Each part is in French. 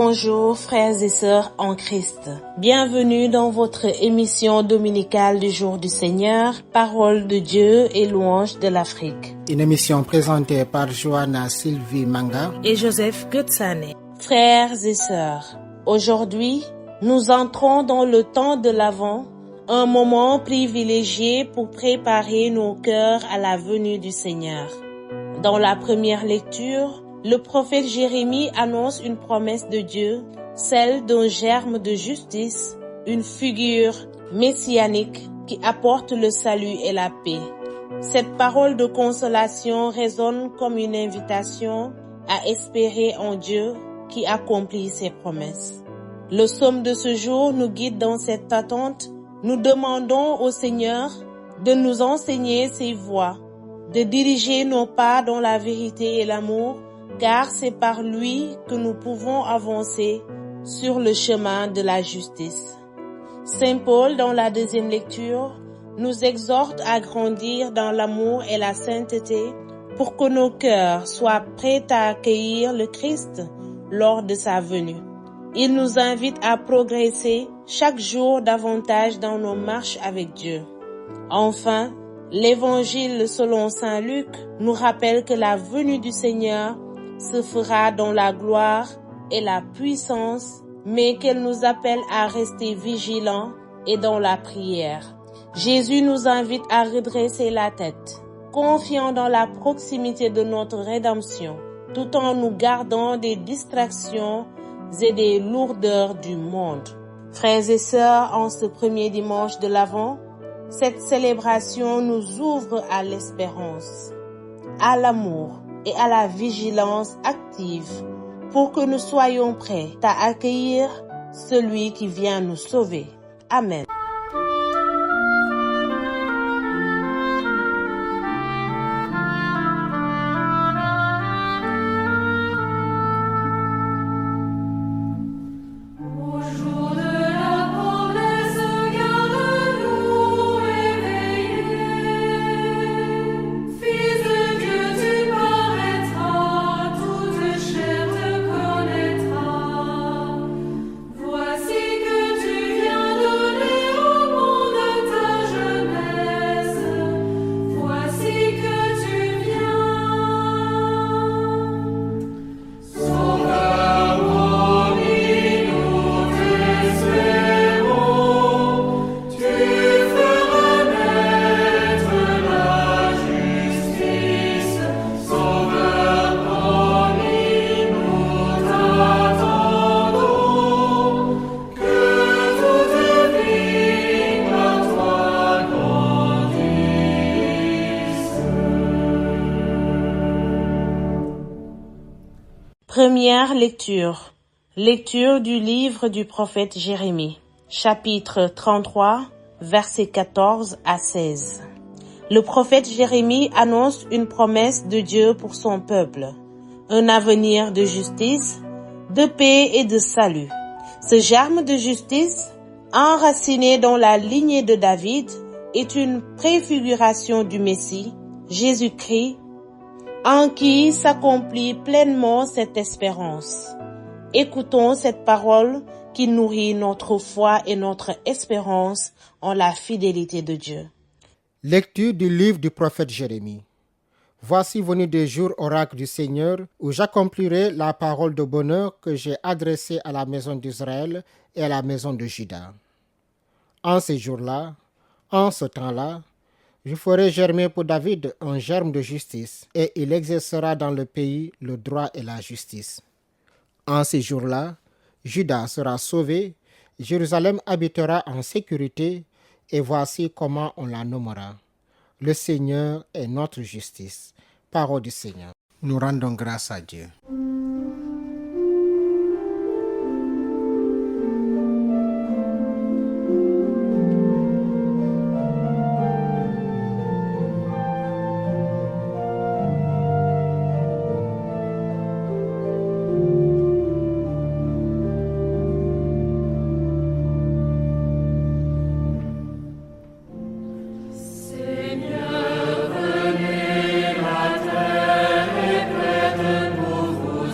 Bonjour frères et sœurs en Christ. Bienvenue dans votre émission dominicale du jour du Seigneur, Parole de Dieu et louange de l'Afrique. Une émission présentée par Joanna Sylvie Manga et Joseph Gutsane. Frères et sœurs, aujourd'hui, nous entrons dans le temps de l'Avent, un moment privilégié pour préparer nos cœurs à la venue du Seigneur. Dans la première lecture, le prophète Jérémie annonce une promesse de Dieu, celle d'un germe de justice, une figure messianique qui apporte le salut et la paix. Cette parole de consolation résonne comme une invitation à espérer en Dieu qui accomplit ses promesses. Le psaume de ce jour nous guide dans cette attente. Nous demandons au Seigneur de nous enseigner ses voies, de diriger nos pas dans la vérité et l'amour, car c'est par lui que nous pouvons avancer sur le chemin de la justice. Saint Paul, dans la deuxième lecture, nous exhorte à grandir dans l'amour et la sainteté pour que nos cœurs soient prêts à accueillir le Christ lors de sa venue. Il nous invite à progresser chaque jour davantage dans nos marches avec Dieu. Enfin, l'Évangile selon Saint Luc nous rappelle que la venue du Seigneur se fera dans la gloire et la puissance, mais qu'elle nous appelle à rester vigilants et dans la prière. Jésus nous invite à redresser la tête, confiant dans la proximité de notre rédemption, tout en nous gardant des distractions et des lourdeurs du monde. Frères et sœurs, en ce premier dimanche de l'Avent, cette célébration nous ouvre à l'espérance, à l'amour et à la vigilance active pour que nous soyons prêts à accueillir celui qui vient nous sauver. Amen. Première lecture. Lecture du livre du prophète Jérémie, chapitre 33, versets 14 à 16. Le prophète Jérémie annonce une promesse de Dieu pour son peuple, un avenir de justice, de paix et de salut. Ce germe de justice, enraciné dans la lignée de David, est une préfiguration du Messie, Jésus-Christ, en qui s'accomplit pleinement cette espérance. Écoutons cette parole qui nourrit notre foi et notre espérance en la fidélité de Dieu. Lecture du livre du prophète Jérémie. Voici venu des jours oracles du Seigneur, où j'accomplirai la parole de bonheur que j'ai adressée à la maison d'Israël et à la maison de Juda. En ces jours-là, en ce temps-là, je ferai germer pour David un germe de justice, et il exercera dans le pays le droit et la justice. En ces jours-là, Juda sera sauvé, Jérusalem habitera en sécurité, et voici comment on la nommera. Le Seigneur est notre justice. Parole du Seigneur. Nous rendons grâce à Dieu. Seigneur, venez, la terre est prête pour vous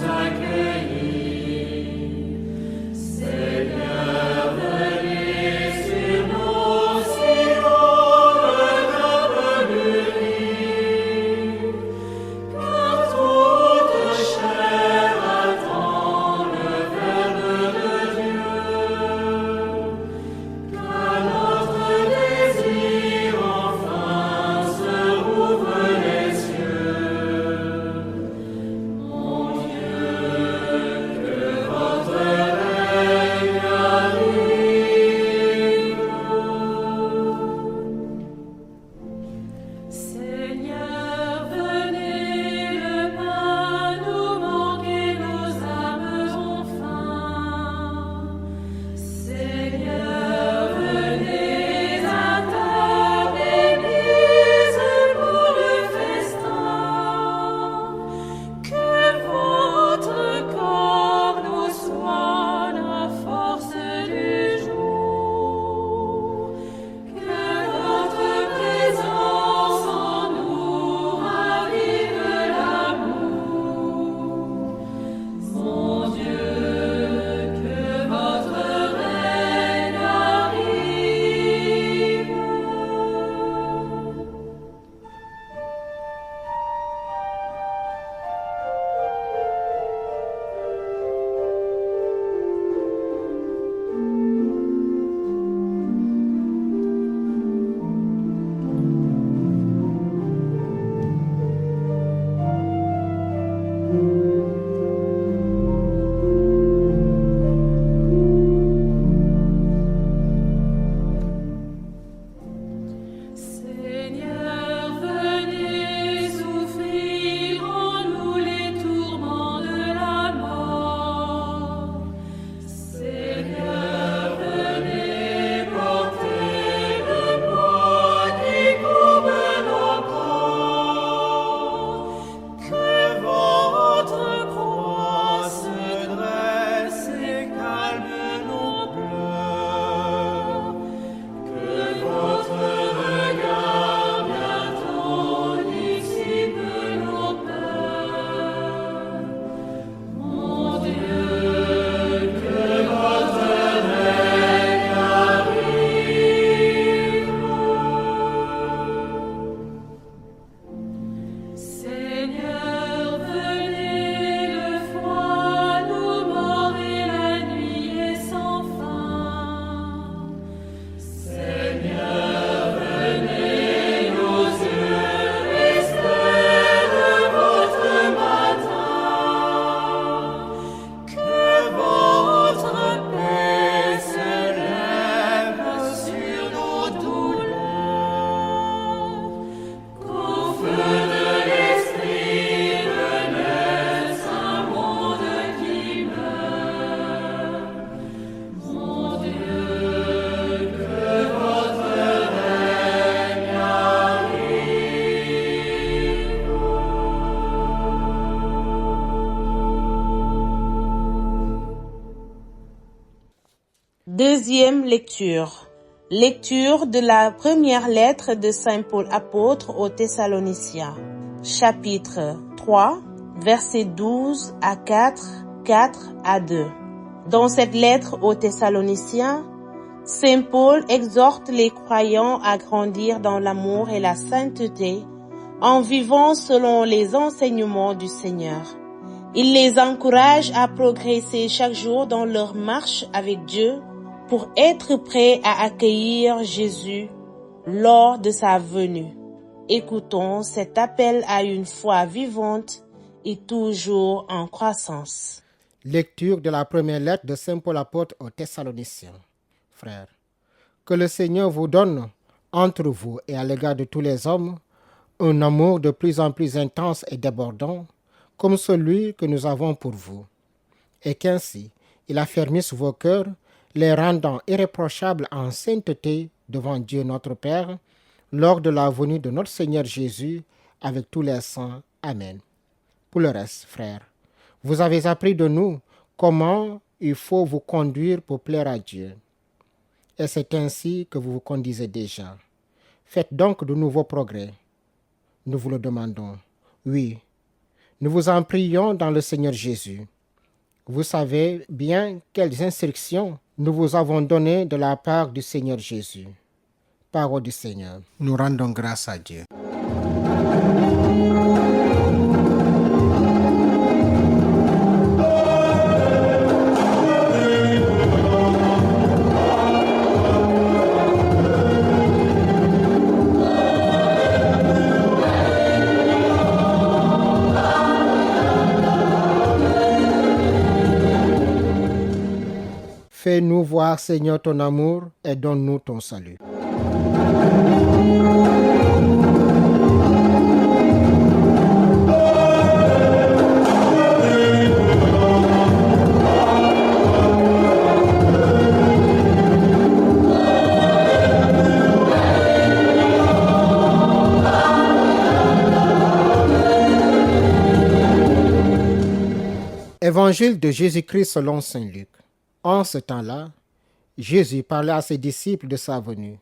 Deuxième lecture. Lecture de la première lettre de Saint Paul apôtre aux Thessaloniciens. Chapitre 3, versets 12 à 4, 4 à 2. Dans cette lettre aux Thessaloniciens, Saint Paul exhorte les croyants à grandir dans l'amour et la sainteté en vivant selon les enseignements du Seigneur. Il les encourage à progresser chaque jour dans leur marche avec Dieu pour être prêts à accueillir Jésus lors de sa venue. Écoutons cet appel à une foi vivante et toujours en croissance. Lecture de la première lettre de Saint Paul apôtre aux Thessaloniciens. Frères, que le Seigneur vous donne, entre vous et à l'égard de tous les hommes, un amour de plus en plus intense et débordant, comme celui que nous avons pour vous, et qu'ainsi il affermisse vos cœurs, les rendant irréprochables en sainteté devant Dieu notre Père, lors de la venue de notre Seigneur Jésus avec tous les saints. Amen. Pour le reste, frères, vous avez appris de nous comment il faut vous conduire pour plaire à Dieu. Et c'est ainsi que vous vous conduisez déjà. Faites donc de nouveaux progrès. Nous vous le demandons. Oui, nous vous en prions dans le Seigneur Jésus. Vous savez bien quelles instructions nous vous avons données de la part du Seigneur Jésus. Parole du Seigneur. Nous rendons grâce à Dieu. Fais-nous voir, Seigneur, ton amour et donne-nous ton salut. Évangile de Jésus-Christ selon saint Luc. En ce temps-là, Jésus parlait à ses disciples de sa venue.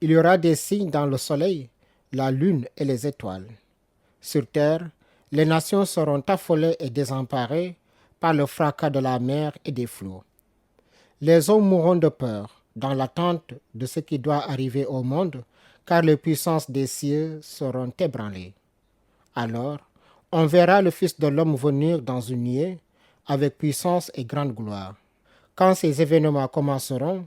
Il y aura des signes dans le soleil, la lune et les étoiles. Sur terre, les nations seront affolées et désemparées par le fracas de la mer et des flots. Les hommes mourront de peur dans l'attente de ce qui doit arriver au monde, car les puissances des cieux seront ébranlées. Alors, on verra le Fils de l'homme venir dans une nuée avec puissance et grande gloire. Quand ces événements commenceront,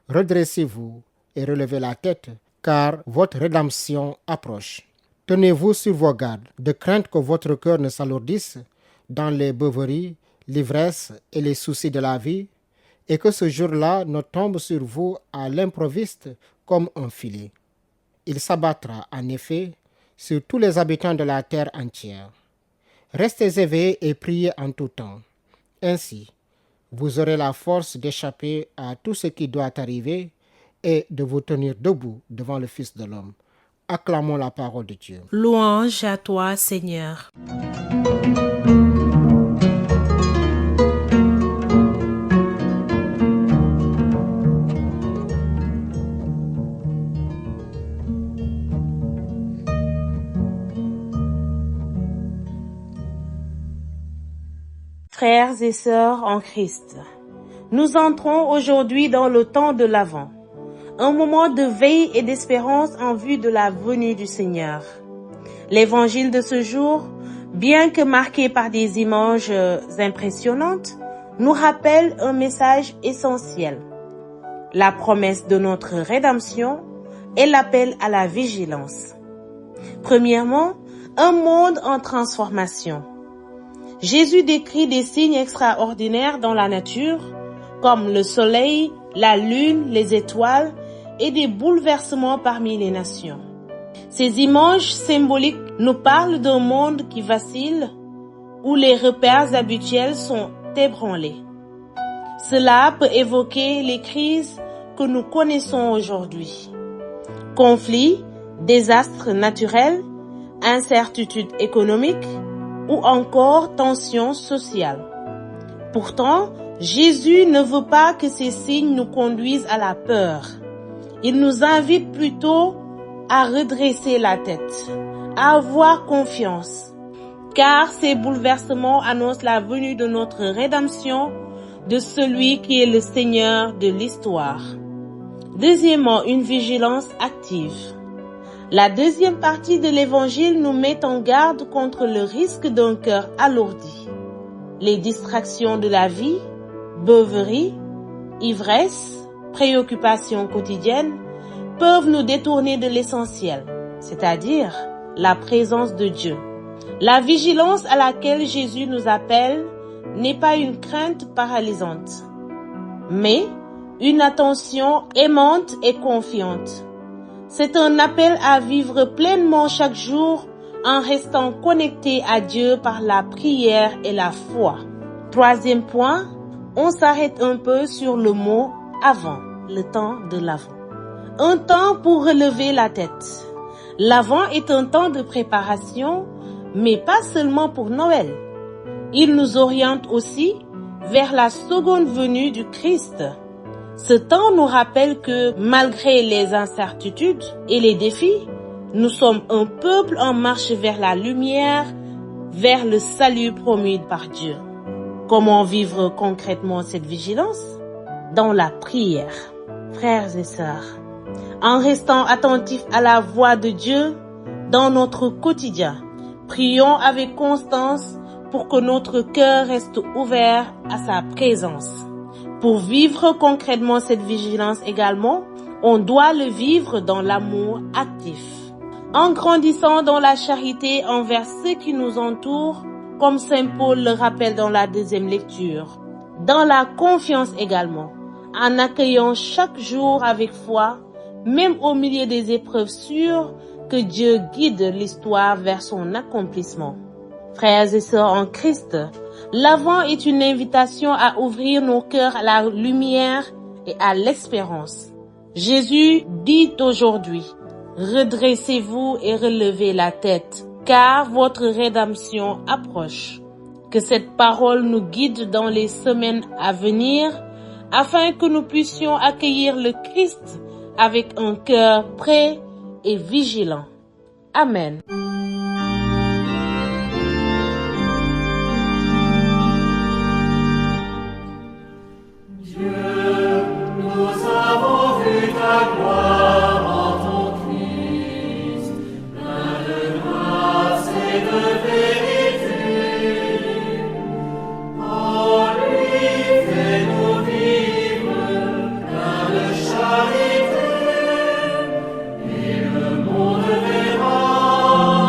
redressez-vous et relevez la tête, car votre rédemption approche. Tenez-vous sur vos gardes, de crainte que votre cœur ne s'alourdisse, dans les beuveries, l'ivresse et les soucis de la vie, et que ce jour-là ne tombe sur vous à l'improviste comme un filet. Il s'abattra en effet sur tous les habitants de la terre entière. Restez éveillés et priez en tout temps. Ainsi, vous aurez la force d'échapper à tout ce qui doit arriver et de vous tenir debout devant le Fils de l'homme. Acclamons la parole de Dieu. Louange à toi, Seigneur. Frères et sœurs en Christ, nous entrons aujourd'hui dans le temps de l'Avent, un moment de veille et d'espérance en vue de la venue du Seigneur. L'évangile de ce jour, bien que marqué par des images impressionnantes, nous rappelle un message essentiel. La promesse de notre rédemption et l'appel à la vigilance. Premièrement, un monde en transformation. Jésus décrit des signes extraordinaires dans la nature, comme le soleil, la lune, les étoiles et des bouleversements parmi les nations. Ces images symboliques nous parlent d'un monde qui vacille, où les repères habituels sont ébranlés. Cela peut évoquer les crises que nous connaissons aujourd'hui. Conflits, désastres naturels, incertitudes économiques, ou encore tensions sociales. Pourtant, Jésus ne veut pas que ces signes nous conduisent à la peur. Il nous invite plutôt à redresser la tête, à avoir confiance, car ces bouleversements annoncent la venue de notre rédemption, de celui qui est le Seigneur de l'histoire. Deuxièmement, une vigilance active. La deuxième partie de l'Évangile nous met en garde contre le risque d'un cœur alourdi. Les distractions de la vie, beuverie, ivresse, préoccupations quotidiennes peuvent nous détourner de l'essentiel, c'est-à-dire la présence de Dieu. La vigilance à laquelle Jésus nous appelle n'est pas une crainte paralysante, mais une attention aimante et confiante. C'est un appel à vivre pleinement chaque jour en restant connecté à Dieu par la prière et la foi. Troisième point, on s'arrête un peu sur le mot « avant », le temps de l'Avent. Un temps pour relever la tête. L'Avent est un temps de préparation, mais pas seulement pour Noël. Il nous oriente aussi vers la seconde venue du Christ. Ce temps nous rappelle que malgré les incertitudes et les défis, nous sommes un peuple en marche vers la lumière, vers le salut promis par Dieu. Comment vivre concrètement cette vigilance? Dans la prière. Frères et sœurs, en restant attentifs à la voix de Dieu dans notre quotidien, prions avec constance pour que notre cœur reste ouvert à sa présence. Pour vivre concrètement cette vigilance également, on doit le vivre dans l'amour actif. En grandissant dans la charité envers ceux qui nous entourent, comme Saint Paul le rappelle dans la deuxième lecture. Dans la confiance également, en accueillant chaque jour avec foi, même au milieu des épreuves sûres, que Dieu guide l'histoire vers son accomplissement. Frères et sœurs en Christ, l'Avent est une invitation à ouvrir nos cœurs à la lumière et à l'espérance. Jésus dit aujourd'hui, « Redressez-vous et relevez la tête, car votre rédemption approche. » Que cette parole nous guide dans les semaines à venir, afin que nous puissions accueillir le Christ avec un cœur prêt et vigilant. Amen. Le monde verra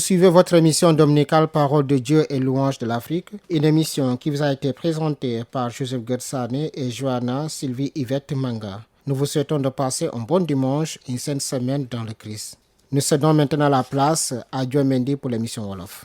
suivez votre émission dominicale Parole de Dieu et louange de l'Afrique, une émission qui vous a été présentée par Joseph Gersané et Johanna Sylvie Yvette Manga. Nous vous souhaitons de passer un bon dimanche, une sainte semaine dans le Christ. Nous cédons maintenant la place à Dieu Mendy pour l'émission Wolof.